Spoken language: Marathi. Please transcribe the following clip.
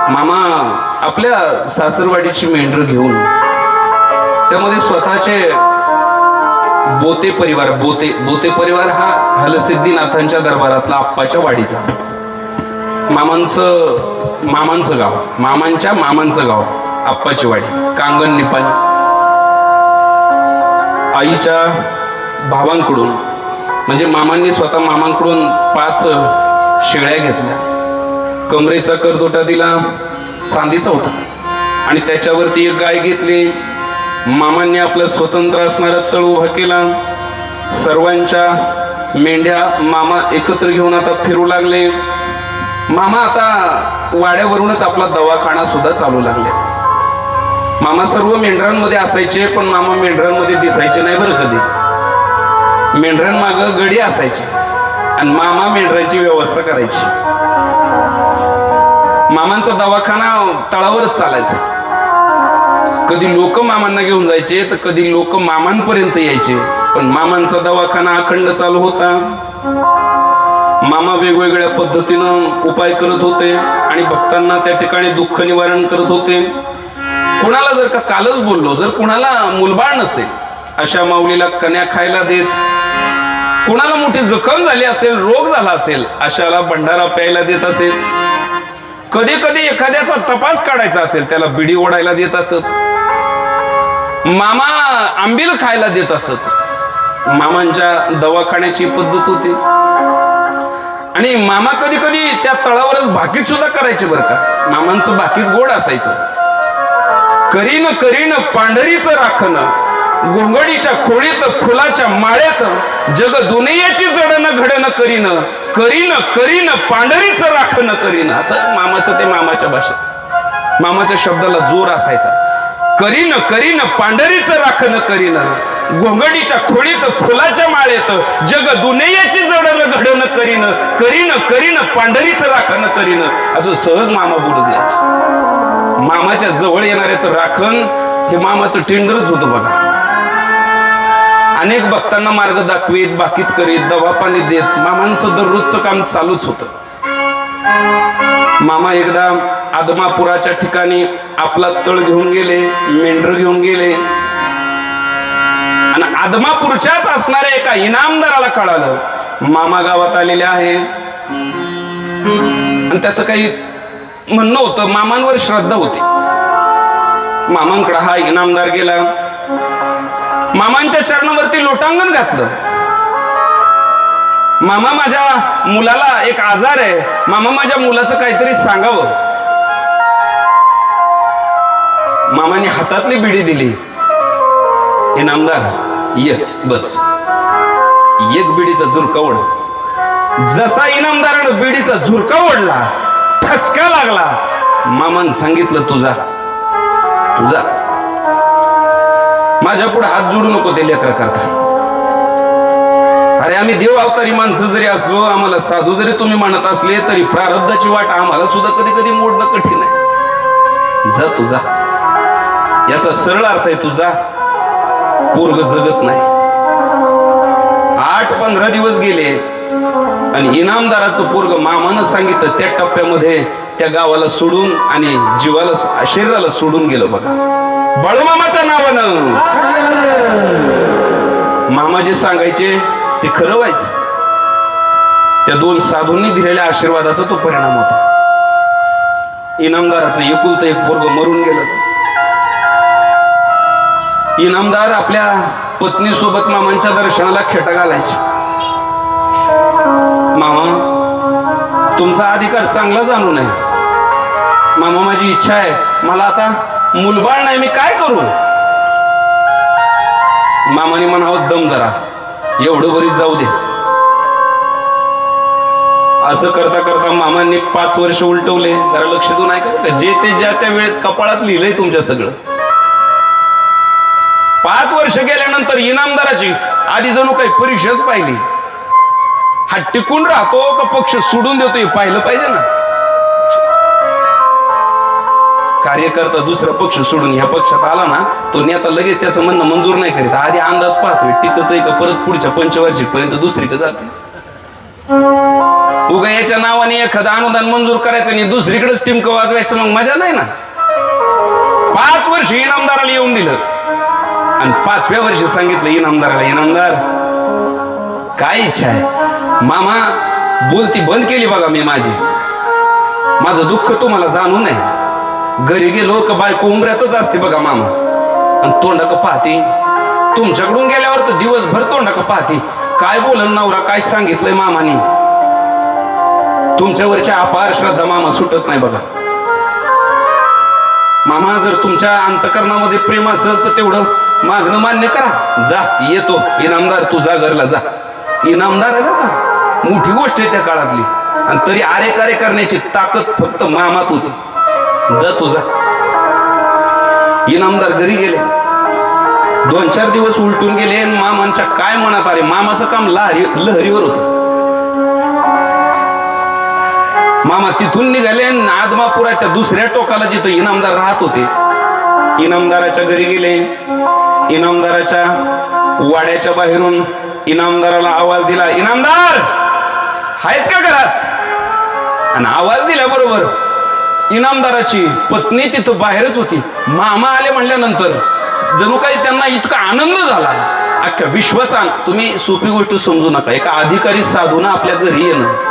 मामा आपल्या सासरवाडीची मेंढर घेऊन त्यामध्ये स्वतःचे बोते परिवार हा हलसिद्धीनाथांच्या दरबारातला आप्पाच्या वाडीचा मामांचं गाव, मामांच्या मामांचं गाव आप्पाची वाडी, कांगण निपाणी. आईच्या भावांकडून म्हणजे मामांनी स्वतः मामांकडून 5 शेळ्या घेतल्या. कमरेचा करदोटा दिला, चांदीचा होता, आणि त्याच्यावरती एक गाय घेतली. मामांनी आपलं स्वतंत्र असणारा तळ उभा केला. सर्वांच्या मेंढ्या मामा एकत्र घेऊन आता फिरू लागले. मामा आता वाड्यावरूनच आपला दवाखाना सुद्धा चालू लागले. मामा सर्व मेंढरांमध्ये असायचे, पण मामा मेंढरांमध्ये दिसायचे नाही बरं कधी. मेंढरांमागं गडी असायची आणि मामा मेंढरांची व्यवस्था करायची. मामांचा दवाखाना तळावरच चालायचा. कधी लोक मामांना घेऊन जायचे तर कधी लोक मामांपर्यंत यायचे, पण मामांचा दवाखाना अखंड चालू होता. मामा वेगवेगळ्या पद्धतीनं उपाय करत होते आणि भक्तांना त्या ठिकाणी दुःख निवारण करत होते. कुणाला जर का कालच बोललो, जर कुणाला मुलबाळ नसेल अशा माऊलीला कन्या खायला देत, कुणाला मोठी जखम झाली असेल, रोग झाला असेल अशाला भंडारा प्यायला देत असेल. कधी कधी एखाद्याचा तपास काढायचा असेल त्याला बिडी ओढायला देत असत. मामा आंबील खायला देत असत. मामांच्या दवाखान्याची पद्धत होती. आणि मामा कधी कधी त्या तळावरच भाकीत सुद्धा करायचे बरं का. मामांचं भाकीत गोड असायचं. करीन करीन पांढरीचं राखण, गोंगडीच्या खोळीत फुलाच्या माळ्यात, जग दुनियेची जडण घडण करीन, करीन करीन पांढरीचं राखण करीन. असं मामाचं ते मामाच्या भाषेत, मामाच्या शब्दाला जोर असायचा. करीन करीन पांढरीचं राखण करीन, गोंगडीच्या खोळीत फुलाच्या माळेत, जग दुनियेची जडण घडण करीन, करीन करीन पांढरीचं राखण करीन. असं सहज मामा बोलत जायचं. मामाच्या जवळ येणाऱ्याचं राखण हे मामाचं टेंडरच होतं बघा. अनेक भक्तांना मार्ग दाखवीत, बाकीत करीत, दवा पाणी देत मामांचं दररोजचं काम चालूच होतं. मामा एकदा आदमापुराच्या ठिकाणी आपला तळ घेऊन गेले, मेंढर घेऊन गेले, आणि आदमापूरच्याच असणाऱ्या एका इनामदाराला कळालं मामा गावात आलेले आहे. आणि त्याचं काही म्हणणं होतं, मामांवर श्रद्धा होती. मामांकडे हा इनामदार गेला, मामांच्या चरणावरती लोटांगण घातलं. मामा माझ्या मुलाला एक आजार आहे, मामा माझ्या मुलाचं काहीतरी सांगावं. मामाने हातातली बिडी दिली. इनामदार ये बस. एक बिडीचा झुरका ओढ. जसा इनामदारानं बिडीचा झुरका ओढला, ठसका लागला. मामानं सांगितलं तुझा माझ्या पुढे हात जोडू नको ते लेकरा करता. अरे आम्ही देव अवतारी माणसं जरी असलो, आम्हाला साधू जरी तुम्ही म्हणत असले तरी प्रारब्धाची वाट आम्हाला सुद्धा कधी कधी मोडणं कठीण आहे. जा तुझा, याचा सरळ अर्थ आहे तुझा पोरग जगत नाही. 8-15 दिवस गेले आणि इनामदाराचं पोरग मामानं सांगितलं त्या टप्प्यामध्ये त्या गावाला सोडून आणि जीवाला शरीराला सोडून गेलं बघा. बाळूमामाच्या नावानं मामा जे सांगायचे ते खरं व्हायचं. त्या 2 साधूंनी दिलेल्या आशीर्वादाचा तो परिणाम होता. इनामदाराचं एकुलतं एक पोरग मरून गेलं. इनामदार आपल्या पत्नी सोबत मामांच्या दर्शनाला खेटा घालायचे. मामा तुमचा अधिकार चांगला जाणू नये. मामा माझी इच्छा आहे, मला आता मुलबाळ नाही, मी काय करू. मामाने म्हणावं दम जरा, एवढं बरीच जाऊ दे. असं करता करता मामांनी 5 वर्ष उलटवले. जरा लक्ष देऊन ऐका, जे ते ज्या त्या वेळेत कपाळात लिहिलंय तुमच्या सगळं. 5 वर्ष गेल्यानंतर इनामदाराची आधी जणू काही परीक्षाच पाहिली. हा टिकून राहतो का पक्ष सोडून देतो हे पाहिलं पाहिजे ना. कार्यकर्ता दुसरा पक्ष सोडून ह्या पक्षात आला ना, तो नेता लगेच त्याचं म्हणणं मंजूर नाही करीत. आधी अंदाज पाहतोय टिकतोय का, परत पुढच्या पंचवार्षिक पर्यंत दुसरीकडे जाते. उगा याच्या नावाने एखादं अनुदान मंजूर करायचं आणि दुसरीकडेच टिमकं वाजवायचं, मग मजा नाही ना. 5 वर्ष इनामदाराला येऊन दिलं आणि 5व्या वर्षी सांगितलं इनामदाराला, इनामदार काय इच्छा आहे? मामा बोलती बंद केली बघा मी माझं दुःख तुम्हाला जाणू नये. घरी गेलो का बायको उंबऱ्यातच असते बघा मामा, आणि तोंडाक पाहते. तुमच्याकडून गेल्यावर तर दिवसभर तोंडाक पाहते. काय बोलन नवरा, काय सांगितलंय मामानी. तुमच्यावरच्या अपार श्रद्धा मामा सुटत नाही बघा. मामा जर तुमच्या अंतकरणामध्ये प्रेम असेल तर तेवढं मागणं मान्य करा. जा, येतो इनामदार, तू जा घरला जा. इनामदार आहे बघा, मोठी गोष्ट आहे त्या काळातली. आणि तरी आरे कार्य करण्याची ताकद फक्त मामात होती. जा तू जा. इनामदार घरी गेले. 2-4 दिवस उलटून गेले. मामांच्या काय मनात आले, मामाचं काम लहरीवर होतं. मामा तिथून निघाले. आदमापुराच्या दुसऱ्या टोकाला जिथं इनामदार राहत होते, इनामदाराच्या घरी गेले. इनामदाराच्या वाड्याच्या बाहेरून इनामदाराला आवाज दिला, इनामदार आहेत का घरात? आणि आवाज दिल्याबरोबर इनामदाराची पत्नी तिथं बाहेरच होती. मामा आले म्हणल्यानंतर जणू काही त्यांना इतका आनंद झाला. अख्ख्या विश्वाचा. तुम्ही सोपी गोष्ट समजू नका, एका अधिकारी साधून आपल्या घरी येणं